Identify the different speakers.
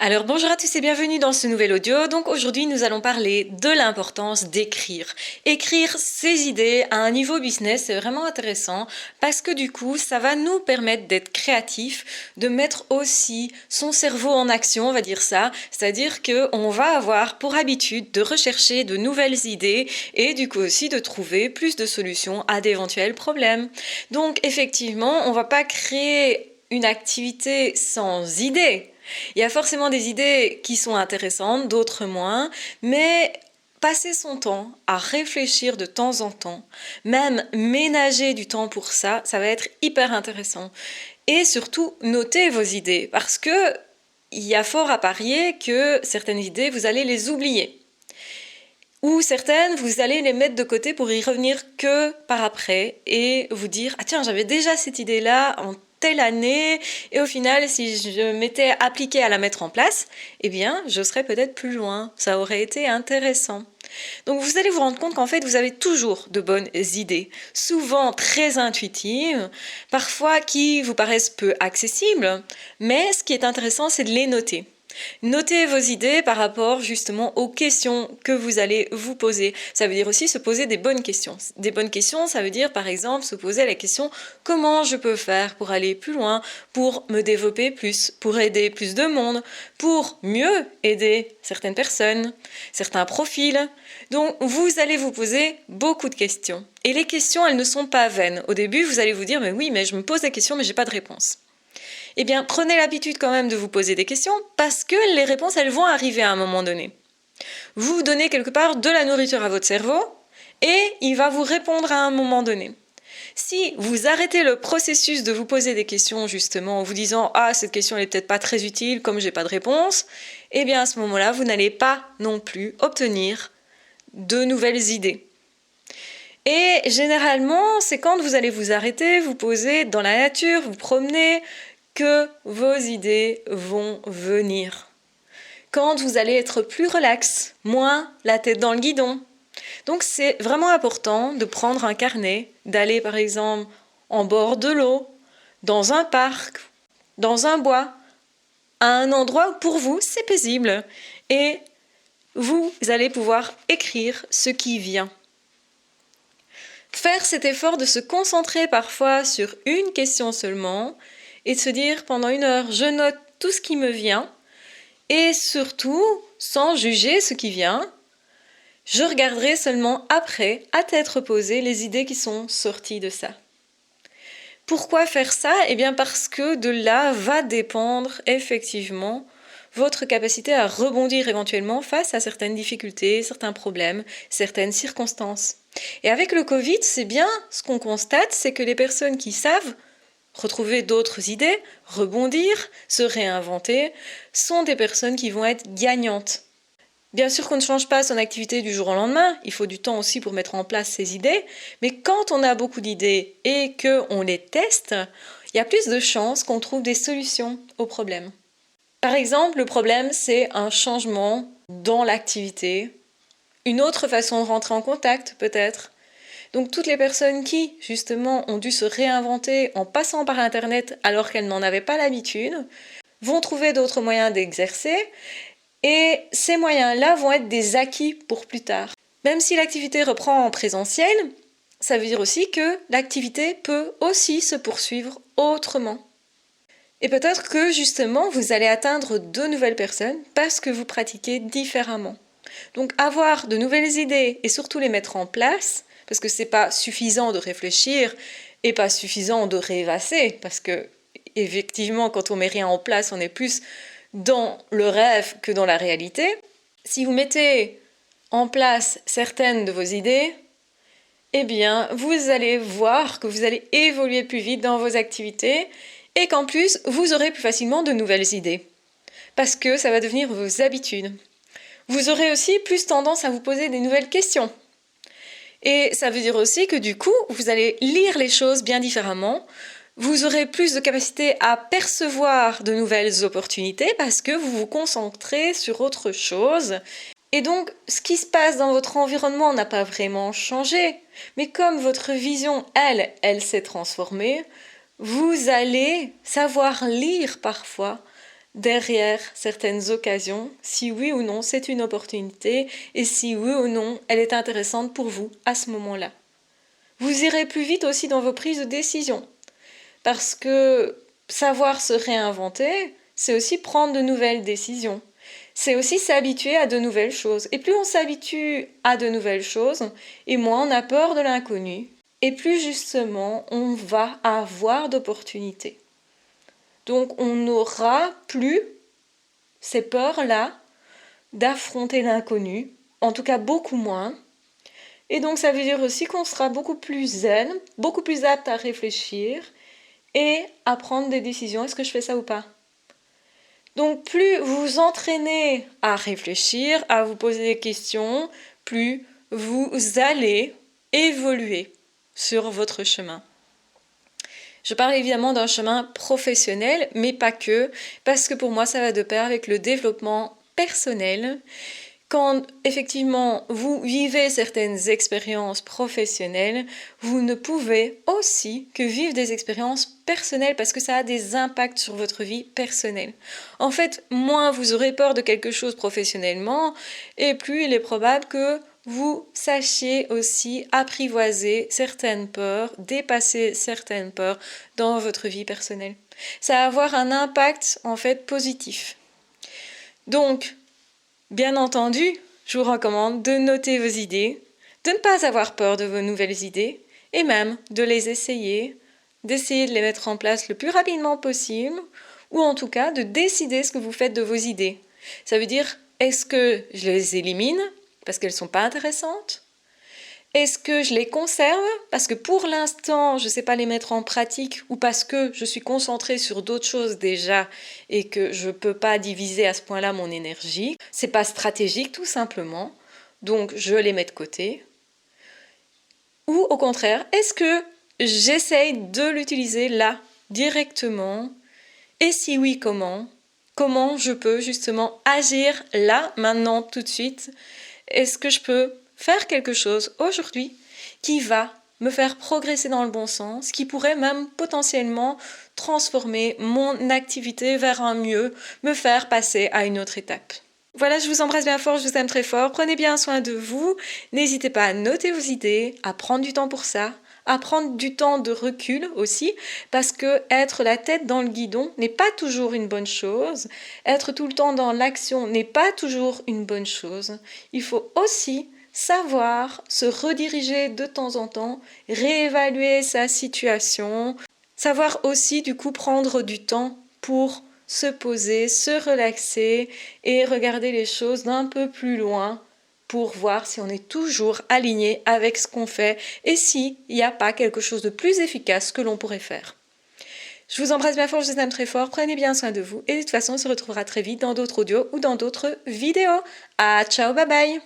Speaker 1: Alors bonjour à tous et bienvenue dans ce nouvel audio. Donc aujourd'hui nous allons parler de l'importance d'écrire. Écrire ses idées à un niveau business, c'est vraiment intéressant parce que du coup ça va nous permettre d'être créatifs, de mettre aussi son cerveau en action, on va dire ça. C'est-à-dire qu'on va avoir pour habitude de rechercher de nouvelles idées et du coup aussi de trouver plus de solutions à d'éventuels problèmes. Donc effectivement on ne va pas créer une activité sans idées. Il y a forcément des idées qui sont intéressantes, d'autres moins, mais passer son temps à réfléchir de temps en temps, même ménager du temps pour ça, ça va être hyper intéressant. Et surtout, notez vos idées, parce que il y a fort à parier que certaines idées, vous allez les oublier. Ou certaines, vous allez les mettre de côté pour y revenir que par après et vous dire « Ah tiens, j'avais déjà cette idée-là en telle année et au final, si je m'étais appliquée à la mettre en place, eh bien, je serais peut-être plus loin. Ça aurait été intéressant. » Donc vous allez vous rendre compte qu'en fait, vous avez toujours de bonnes idées, souvent très intuitives, parfois qui vous paraissent peu accessibles, mais ce qui est intéressant, c'est de les noter. Notez vos idées par rapport justement aux questions que vous allez vous poser. Ça veut dire aussi se poser des bonnes questions. Des bonnes questions, ça veut dire par exemple se poser la question comment je peux faire pour aller plus loin, pour me développer plus, pour aider plus de monde, pour mieux aider certaines personnes, certains profils. Donc vous allez vous poser beaucoup de questions. Et les questions, elles ne sont pas vaines. Au début, vous allez vous dire mais oui, mais je me pose des questions mais j'ai pas de réponse. Eh bien, prenez l'habitude quand même de vous poser des questions parce que les réponses, elles vont arriver à un moment donné. Vous donnez quelque part de la nourriture à votre cerveau et il va vous répondre à un moment donné. Si vous arrêtez le processus de vous poser des questions justement en vous disant « Ah, cette question n'est peut-être pas très utile comme j'ai pas de réponse », eh bien à ce moment-là, vous n'allez pas non plus obtenir de nouvelles idées. Et généralement, c'est quand vous allez vous arrêter, vous poser dans la nature, vous promener, que vos idées vont venir. Quand vous allez être plus relax, moins la tête dans le guidon. Donc c'est vraiment important de prendre un carnet, d'aller par exemple en bord de l'eau, dans un parc, dans un bois, à un endroit où pour vous c'est paisible et vous allez pouvoir écrire ce qui vient. Faire cet effort de se concentrer parfois sur une question seulement et de se dire pendant 1 heure, je note tout ce qui me vient et surtout, sans juger ce qui vient, je regarderai seulement après, à tête reposée, les idées qui sont sorties de ça. Pourquoi faire ça ? Eh bien parce que de là va dépendre effectivement votre capacité à rebondir éventuellement face à certaines difficultés, certains problèmes, certaines circonstances. Et avec le Covid, c'est bien ce qu'on constate, c'est que les personnes qui savent retrouver d'autres idées, rebondir, se réinventer, sont des personnes qui vont être gagnantes. Bien sûr qu'on ne change pas son activité du jour au lendemain, il faut du temps aussi pour mettre en place ses idées, mais quand on a beaucoup d'idées et qu'on les teste, il y a plus de chances qu'on trouve des solutions aux problèmes. Par exemple, le problème, c'est un changement dans l'activité, une autre façon de rentrer en contact peut-être. Donc toutes les personnes qui, justement, ont dû se réinventer en passant par Internet alors qu'elles n'en avaient pas l'habitude, vont trouver d'autres moyens d'exercer et ces moyens-là vont être des acquis pour plus tard. Même si l'activité reprend en présentiel, ça veut dire aussi que l'activité peut aussi se poursuivre autrement. Et peut-être que, justement, vous allez atteindre de nouvelles personnes parce que vous pratiquez différemment. Donc avoir de nouvelles idées et surtout les mettre en place, parce que c'est pas suffisant de réfléchir et pas suffisant de rêvasser, parce que effectivement quand on met rien en place, on est plus dans le rêve que dans la réalité. Si vous mettez en place certaines de vos idées, eh bien vous allez voir que vous allez évoluer plus vite dans vos activités et qu'en plus vous aurez plus facilement de nouvelles idées, parce que ça va devenir vos habitudes. Vous aurez aussi plus tendance à vous poser des nouvelles questions. Et ça veut dire aussi que du coup, vous allez lire les choses bien différemment. Vous aurez plus de capacité à percevoir de nouvelles opportunités parce que vous vous concentrez sur autre chose. Et donc, ce qui se passe dans votre environnement n'a pas vraiment changé. Mais comme votre vision, elle s'est transformée, vous allez savoir lire parfois derrière certaines occasions, si oui ou non c'est une opportunité et si oui ou non elle est intéressante pour vous à ce moment-là. Vous irez plus vite aussi dans vos prises de décision parce que savoir se réinventer, c'est aussi prendre de nouvelles décisions. C'est aussi s'habituer à de nouvelles choses. Et plus on s'habitue à de nouvelles choses, et moins on a peur de l'inconnu, et plus justement on va avoir d'opportunités. Donc on n'aura plus ces peurs-là d'affronter l'inconnu, en tout cas beaucoup moins. Et donc ça veut dire aussi qu'on sera beaucoup plus zen, beaucoup plus apte à réfléchir et à prendre des décisions. Est-ce que je fais ça ou pas ? Donc plus vous vous entraînez à réfléchir, à vous poser des questions, plus vous allez évoluer sur votre chemin. Je parle évidemment d'un chemin professionnel, mais pas que, parce que pour moi ça va de pair avec le développement personnel. Quand effectivement vous vivez certaines expériences professionnelles, vous ne pouvez aussi que vivre des expériences personnelles parce que ça a des impacts sur votre vie personnelle. En fait, moins vous aurez peur de quelque chose professionnellement, et plus il est probable que vous sachiez aussi apprivoiser certaines peurs, dépasser certaines peurs dans votre vie personnelle. Ça va avoir un impact en fait positif. Donc, bien entendu, je vous recommande de noter vos idées, de ne pas avoir peur de vos nouvelles idées et même de les essayer, d'essayer de les mettre en place le plus rapidement possible ou en tout cas de décider ce que vous faites de vos idées. Ça veut dire, est-ce que je les élimine parce qu'elles ne sont pas intéressantes ? Est-ce que je les conserve parce que pour l'instant, je ne sais pas les mettre en pratique ou parce que je suis concentrée sur d'autres choses déjà et que je ne peux pas diviser à ce point-là mon énergie. C'est pas stratégique tout simplement, donc je les mets de côté. Ou au contraire, est-ce que j'essaye de l'utiliser là, directement ? Et si oui, comment ? Comment je peux justement agir là, maintenant, tout de suite ? Est-ce que je peux faire quelque chose aujourd'hui qui va me faire progresser dans le bon sens, qui pourrait même potentiellement transformer mon activité vers un mieux, me faire passer à une autre étape. Voilà, je vous embrasse bien fort, je vous aime très fort, prenez bien soin de vous, n'hésitez pas à noter vos idées, à prendre du temps pour ça, à prendre du temps de recul aussi, parce que être la tête dans le guidon n'est pas toujours une bonne chose, être tout le temps dans l'action n'est pas toujours une bonne chose. Il faut aussi savoir se rediriger de temps en temps, réévaluer sa situation, savoir aussi du coup prendre du temps pour se poser, se relaxer et regarder les choses d'un peu plus loin pour voir si on est toujours aligné avec ce qu'on fait et s'il n'y a pas quelque chose de plus efficace que l'on pourrait faire. Je vous embrasse bien fort, je vous aime très fort, prenez bien soin de vous et de toute façon on se retrouvera très vite dans d'autres audios ou dans d'autres vidéos. Ciao, bye bye!